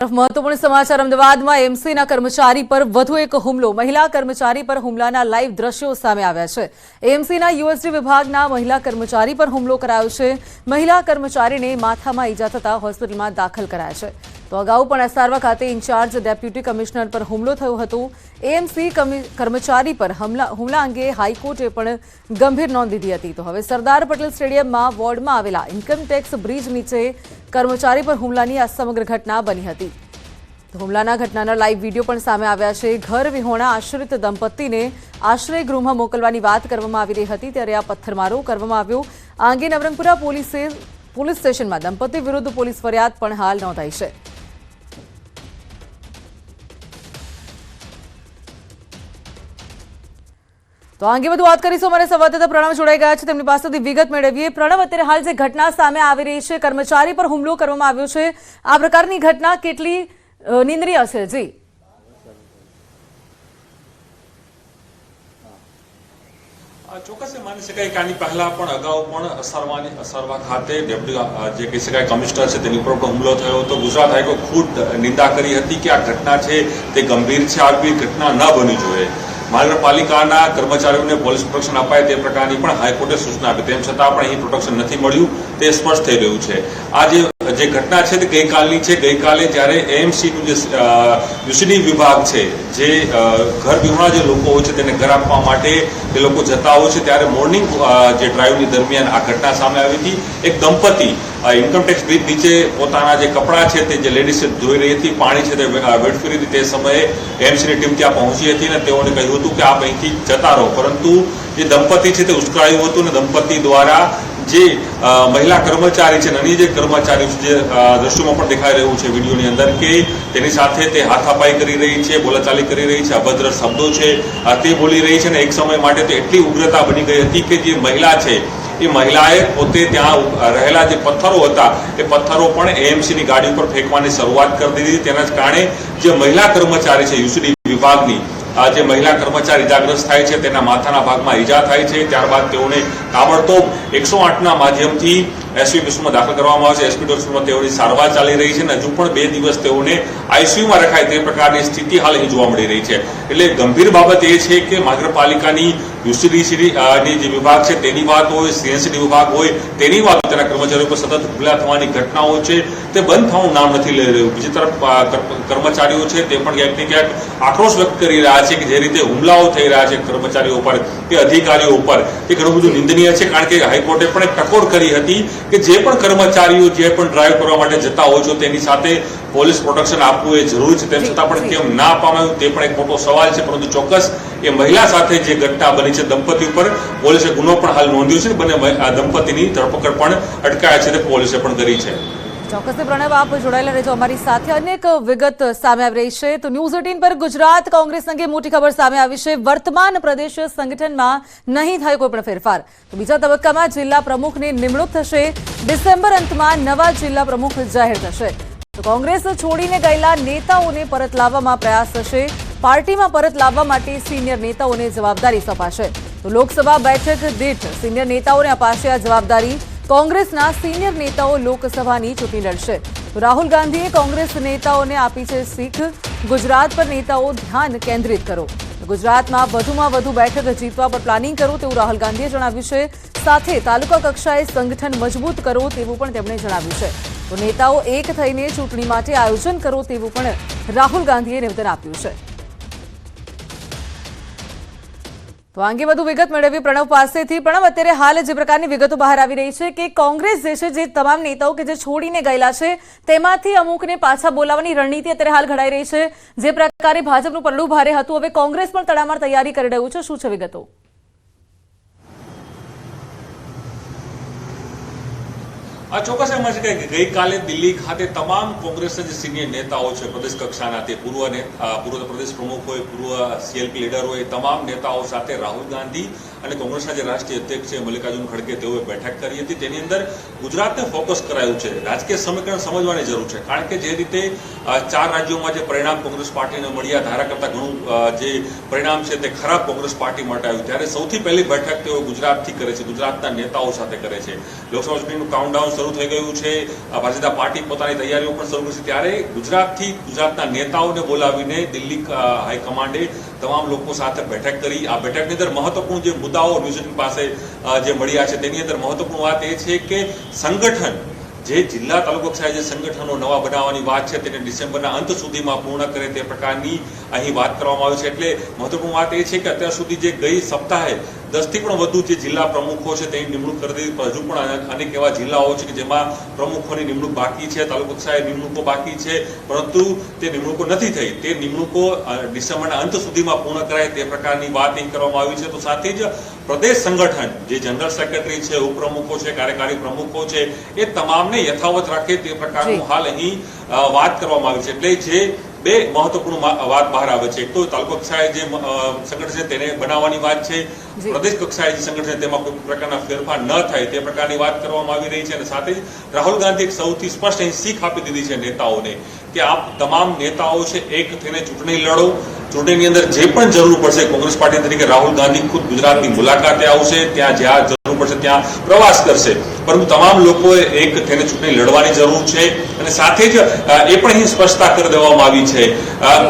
महत्वपूर्ण समाचार अमदावाद में एमसीना कर्मचारी पर વધુ એક હુમલો મહિલા કર્મચારી પર હુમલાના લાઈવ દ્રશ્યો સામે આવ્યા છે। એમસીના યુએસડી વિભાગના મહિલા કર્મચારી પર હુમલો કરાયો છે। મહિલા કર્મચારીને માથામાં ઈજા થતા હોસ્પિટલમાં દાખલ કરાયા છે। તો અગાઉ પણ એસઆરવા ખાતે ઇન્ચાર્જ ડેપ્યુટી કમિશનર પર હુમલો થયો હતો। એમસી કર્મચારી પર હુમલા અંગે હાઈકોર્ટે પણ ગંભીર નોંધ લીધી હતી। તો હવે સરદાર પટેલ સ્ટેડિયમમાં વોર્ડમાં આવેલા ઇન્કમટેક્સ બ્રિજ નીચે કર્મચારી પર હુમલાની આ સમગ્ર ઘટના બની હતી। હુમલાના ઘટનાના લાઈવ વિડીયો પણ સામે આવ્યા છે। ઘર વિહોણા આશ્રિત દંપતીને આશ્રય ગૃહમાં મોકલવાની વાત કરવામાં આવી રહી હતી ત્યારે આ પથ્થરમારો કરવામાં આવ્યો। આ અંગે નવરંગપુરા પોલીસ સ્ટેશનમાં દંપતી વિરુદ્ધ પોલીસ ફરિયાદ પણ હાલ નોંધાઈ છે। તો આ અંગે વધુ વાત કરીશું। અમારે સંવાદદાતા પ્રણવ જોડાઈ ગયા છે, તેમની પાસેથી વિગત મેળવીએ। પ્રણવ, અત્યારે હાલ જે ઘટના સામે આવી રહી છે, કર્મચારી પર હુમલો કરવામાં આવ્યો છે, આ પ્રકારની ઘટના કેટલી નિંદનીય છે? જી ચોક્કસ માની શકાય કે આની પહેલા પણ અગાઉ પણ અસરવા ખાતે ડેપ્યુટી જે કહી શકાય કમિશનર છે તેની ઉપર પણ હુમલો થયો હતો। ગુજરાત હાઈકોર્ટ ખુદ નિંદા કરી હતી કે આ ઘટના છે તે ગંભીર છે, આવી ઘટના ન બનવી જોઈએ। મહાનગરપાલિકાના કર્મચારીઓને પોલીસ પ્રોટેક્શન અપાય તે પ્રકારની પણ હાઈકોર્ટે સૂચના આપી, તેમ છતાં પણ અહીં પ્રોટેક્શન નથી મળ્યું તે સ્પષ્ટ થઈ રહ્યું છે। આ જે ઘટના છે તે ગઈકાલની છે। ગઈકાલે જ્યારે એએમસીનું જે યુસીડી વિભાગ છે, જે ઘર વિહોણા જે લોકો હોય છે તેને ઘર આપવા માટે એ લોકો જતા હોય છે, ત્યારે મોર્નિંગ જે ડ્રાઈવની દરમિયાન આ ઘટના સામે આવી હતી। એક દંપતી ઇન્કમટેક્સ બ્રિજ નીચે પોતાના જે કપડાં છે તે જે લેડીઝ ધોઈ રહી હતી, પાણી છે તે વેડફી રહી હતી, તે સમયે એએમસીની ટીમ ત્યાં પહોંચી હતી અને તેઓને કહ્યું હતું કે આપ અહીંથી જતા રહો, પરંતુ જે દંપતી છે તે ઉશ્કેરાયું હતું અને દંપતી દ્વારા જે મહિલા કર્મચારી છે, નાની જે કર્મચારી જે દ્રશ્યોમાં પણ દેખાઈ રહ્યું છે વિડીયોની અંદર, કે તેની સાથે તે હાથાપાઈ કરી રહી છે, બોલાચાલી કરી રહી છે, અભદ્ર શબ્દો છે તે બોલી રહી છે અને એક સમય માટે તો એટલી ઉગ્રતા બની ગઈ હતી કે જે મહિલા છે એ મહિલાએ પોતે ત્યાં રહેલા જે પથ્થરો હતા એ પથ્થરો પણ એએમસીની ગાડી ઉપર ફેંકવાની શરૂઆત કરી દીધી। તેના જ કારણે જે મહિલા કર્મચારી છે યુસીડી વિભાગની, જે મહિલા કર્મચારી ઇજાગ્રસ્ત થાય છે, તેના માથાના ભાગમાં ઈજા થાય છે। ત્યારબાદ તેઓને તાબડતોબ 108ના માધ્યમથી એસવી હોસ્પિટલમાં દાખલ કરવામાં આવે છે। એસપી હોસ્પિટલમાં તેઓની સારવાર ચાલી રહી છે અને હજુ પણ 2 દિવસ તેઓને આઈસીયુમાં રખાય તે પ્રકારની સ્થિતિ હાલ અહીં જોવા મળી રહી છે। એટલે ગંભીર બાબત એ છે કે મહાનગરપાલિકાની યુસીડીસીની જે વિભાગ છે તેની વાત હોય, સીએનસીડી વિભાગ હોય તેની વાત, તેના કર્મચારીઓ પર સતત હુમલા થવાની ઘટનાઓ છે તે બંધ થવાનું નામ નથી લઈ રહ્યું। બીજી તરફ કર્મચારીઓ છે તે પણ ક્યાંક ને ક્યાંક આક્રોશ વ્યક્ત કરી રહ્યા છે કે જે રીતે હુમલાઓ થઈ રહ્યા છે કર્મચારીઓ પર કે અધિકારીઓ ઉપર, તે ઘણું બધું નિંદનીય છે। કારણ કે હાઈકોર્ટે પણ એક ટકોર કરી હતી કે જે પણ કર્મચારીઓ જે પણ ડ્રાઈવ કરવા માટે જતા હોય છે તેની સાથે પોલીસ પ્રોટેક્શન આપવું એ જરૂરી છે, તેમ છતાં પણ કેમ ના આપવામાં તે પણ એક મોટો સવાલ છે। પરંતુ ચોક્કસ એ મહિલા સાથે જે ઘટના બની છે દંપતી ઉપર, પોલીસે ગુનો પણ હાલ નોંધ્યો છે, બંને દંપતીની ધરપકડ પણ અટકાયા છે તે પોલીસે પણ કરી છે। ચોક્કસ પ્રણવ, આપ જોડાયેલા રહેજો અમારી સાથે। અનેક વિગત સામે આવી રહી છે। તો ન્યૂઝ 18 પર ગુજરાત કોંગ્રેસ અંગે મોટી ખબર સામે આવી છે। વર્તમાન પ્રદેશ સંગઠનમાં નહીં થાય કોઈ પણ ફેરફાર। તો બીજા તબક્કામાં જિલ્લા પ્રમુખની નિમણૂક થશે। ડિસેમ્બર અંતમાં નવા જિલ્લા પ્રમુખ જાહેર થશે। તો કોંગ્રેસ છોડીને ગયેલા નેતાઓને પરત લાવવામાં પ્રયાસ થશે। પાર્ટીમાં પરત લાવવા માટે સિનિયર નેતાઓને જવાબદારી સોંપાશે। તો લોકસભા બેઠક દીઠ સિનિયર નેતાઓને અપાશે આ જવાબદારી। કોંગ્રેસના સિનિયર નેતાઓ લોકસભાની ચૂંટણી લડશે। તો રાહુલ ગાંધીએ કોંગ્રેસ નેતાઓને આપી છે શીખ, ગુજરાત પર નેતાઓ ધ્યાન કેન્દ્રિત કરો। ગુજરાતમાં વધુમાં વધુ બેઠક જીતવા પર પ્લાનિંગ કરો તેવું રાહુલ ગાંધીએ જણાવ્યું છે। સાથે તાલુકા કક્ષાએ સંગઠન મજબૂત કરો તેવું પણ તેમણે જણાવ્યું છે। તો નેતાઓ એક થઈને ચૂંટણી માટે આયોજન કરો તેવું પણ રાહુલ ગાંધીએ નિવેદન આપ્યું છે। તો અંગે વધુ વિગત મેળવી પ્રણવ પાસેથી। પ્રણવ, અત્યારે હાલ જે પ્રકારની વિગતો બહાર આવી રહી છે કે કોંગ્રેસ જે છે, જે તમામ નેતાઓ કે જે છોડીને ગયેલા છે તેમાંથી અમુકને પાછા બોલાવવાની રણનીતિ અત્યારે હાલ ઘડાઈ રહી છે। જે પ્રકારે ભાજપનું પલ્લું ભારે હતું, હવે કોંગ્રેસ પણ તડામાર તૈયારી કરી રહ્યું છે, શું છે વિગતો? ચોક્કસ એમ છે કે ગઈકાલે દિલ્હી ખાતે તમામ કોંગ્રેસના જે સિનિયર નેતાઓ છે પ્રદેશ કક્ષાના, તે પૂર્વ પ્રદેશ પ્રમુખ હોય, પૂર્વ સીએલપી લીડર હોય, તમામ નેતાઓ સાથે રાહુલ ગાંધી અને કોંગ્રેસના જે રાષ્ટ્રીય અધ્યક્ષ છે મલ્લિકાર્જુન ખડગે તેઓએ બેઠક કરી હતી। તેની અંદર ગુજરાતને ફોકસ કરાયું છે। રાજકીય સમીકરણ સમજવાની જરૂર છે, કારણ કે જે રીતે 4 રાજ્યોમાં જે પરિણામ કોંગ્રેસ પાર્ટીને મળ્યા, ધારા કરતાં ઘણું જે પરિણામ છે તે ખરાબ કોંગ્રેસ પાર્ટી માટે આવ્યું, ત્યારે સૌથી પહેલી બેઠક તેઓ ગુજરાતથી કરે છે, ગુજરાતના નેતાઓ સાથે કરે છે। લોકસભા ચૂંટણીનું કાઉન્ટડાઉન શરૂ થઈ ગયું છે, ભારતીય જનતા પાર્ટી પોતાની તૈયારીઓ પણ શરૂ કરી છે, ત્યારે ગુજરાતના નેતાઓને બોલાવીને દિલ્હી હાઈકમાન્ડે તમામ લોકો સાથે બેઠક કરી. આ બેઠકની અંદર મહત્વપૂર્ણ જે મુદ્દાઓ ન્યૂઝ પાસે જે મળ્યા છે તેની અંદર મહત્વપૂર્ણ વાત એ છે કે સંગઠન જે જિલ્લા તાલુકા કક્ષાએ જે સંગઠનો નવા બનાવવાની વાત છે તેને ડિસેમ્બરના અંત સુધીમાં પૂર્ણ કરે તે પ્રકારની અહીં વાત કરવામાં આવી છે. એટલે મહત્વપૂર્ણ વાત એ છે કે અત્યાર સુધી જે ગઈ સપ્તાહે 10 થી પણ વધુ જે જિલ્લા પ્રમુખો છે તેની નિમણૂક કરી દીધી, પણ હજુ પણ અનેક એવા જિલ્લાઓ છે કે જેમાં પ્રમુખોની નિમણૂક બાકી છે, તાલુકા કક્ષાએ નિમણૂકો બાકી છે, પરંતુ તે નિમણૂકો નથી થઈ. તે નિમણૂકો ડિસેમ્બરના અંત સુધીમાં પૂર્ણ કરાય તે પ્રકારની વાત અહીં કરવામાં આવી છે. તો સાથે જ પ્રદેશ સંગઠન જે જનરલ સેક્રેટરી છે, ઉપપ્રમુખો છે, કાર્યકારી પ્રમુખો છે, એ તમામને યથાવત રાખે તે પ્રકારનું હાલ અહીં વાત કરવામાં આવી છે. એટલે જે બે મહત્વપૂર્ણ વાત બહાર આવે છે, એક તો તાલુકા કક્ષાએ જે સંગઠન છે તેને બનાવવાની વાત છે, પ્રદેશ કક્ષાએ જે સંગઠન છે તેમાં કોઈ પ્રકારના ફેરફાર ન થાય તે પ્રકારની વાત કરવામાં આવી રહી છે. અને સાથે જ રાહુલ ગાંધી એક સૌથી સ્પષ્ટ અહીં શીખ આપી દીધી છે નેતાઓને કે આપ તમામ નેતાઓ છે એક થઈને ચૂંટણી લડો. ચૂંટણીની અંદર જે પણ જરૂર પડશે, કોંગ્રેસ પાર્ટી તરીકે રાહુલ ગાંધી ખુદ ગુજરાતની મુલાકાતે આવશે, ત્યાં જ્યાં જરૂર પડશે ત્યાં પ્રવાસ કરશે, પરંતુ તમામ લોકોએ એક થઈને ચૂંટણી લડવાની જરૂર છે. અને સાથે જ એ પણ અહીં સ્પષ્ટતા કરી દેવામાં આવી છે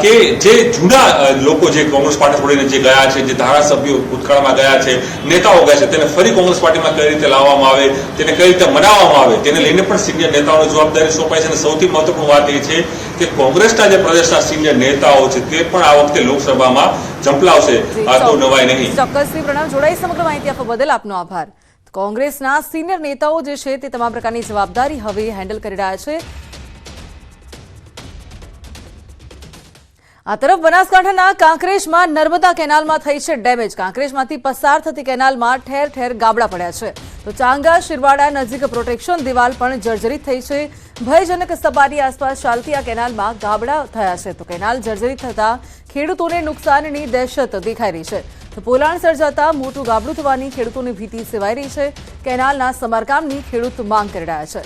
કે જે જૂના લોકો જે કોંગ્રેસ પાર્ટી છોડીને જે ગયા છે, જે ધારાસભ્યો ભૂતકાળમાં ગયા છે, નેતાઓ ગયા છે, તેને ફરી કોંગ્રેસ પાર્ટીમાં કઈ રીતે લાવવામાં આવે, તેને કઈ રીતે મનાવવામાં આવે, તેને લઈને પણ સિનિયર નેતાઓને જવાબદારી સોંપાઈ છે. અને સૌથી મહત્વપૂર્ણ વાત એ છે કે કોંગ્રેસના જે પ્રદેશના સિનિયર નેતાઓ છે તે પણ આ વખતે લોકસભામાં ઝંપલાવશે. આ તો નવાઈ નહીં. ચોક્કસથી પ્રણવ, જોડાઈ સમગ્ર માહિતી આપવા બદલ આપનો આભાર. કોંગ્રેસના સિનિયર નેતાઓ જે છે તે તમામ પ્રકારની જવાબદારી હવે હેન્ડલ કરી રહ્યા છે. આ તરફ બનાસકાંઠાના કાંકરેજમાં નર્મદા કેનાલમાં થઈ છે ડેમેજ. કાંકરેજમાંથી પસાર થતી કેનાલમાં ઠેર ઠેર ગાબડા પડ્યા છે. તો ચાંગા શિરવાડા નજીક પ્રોટેક્શન દિવાલ પણ જર્જરિત થઈ છે. ભયજનક સપાટી આસપાસ ચાલતી આ કેનાલમાં ગાબડા થયા છે. તો કેનાલ જર્જરિત થતા ખેડૂતોને નુકસાનની દહેશત દેખાઈ રહી છે. તો પોલાણ સર્જાતા મોટું ગાબડું થવાની ખેડૂતોની ભીતિ સેવાઈ રહી છે. કેનાલના સમારકામની ખેડૂત માંગ કરી રહ્યા છે.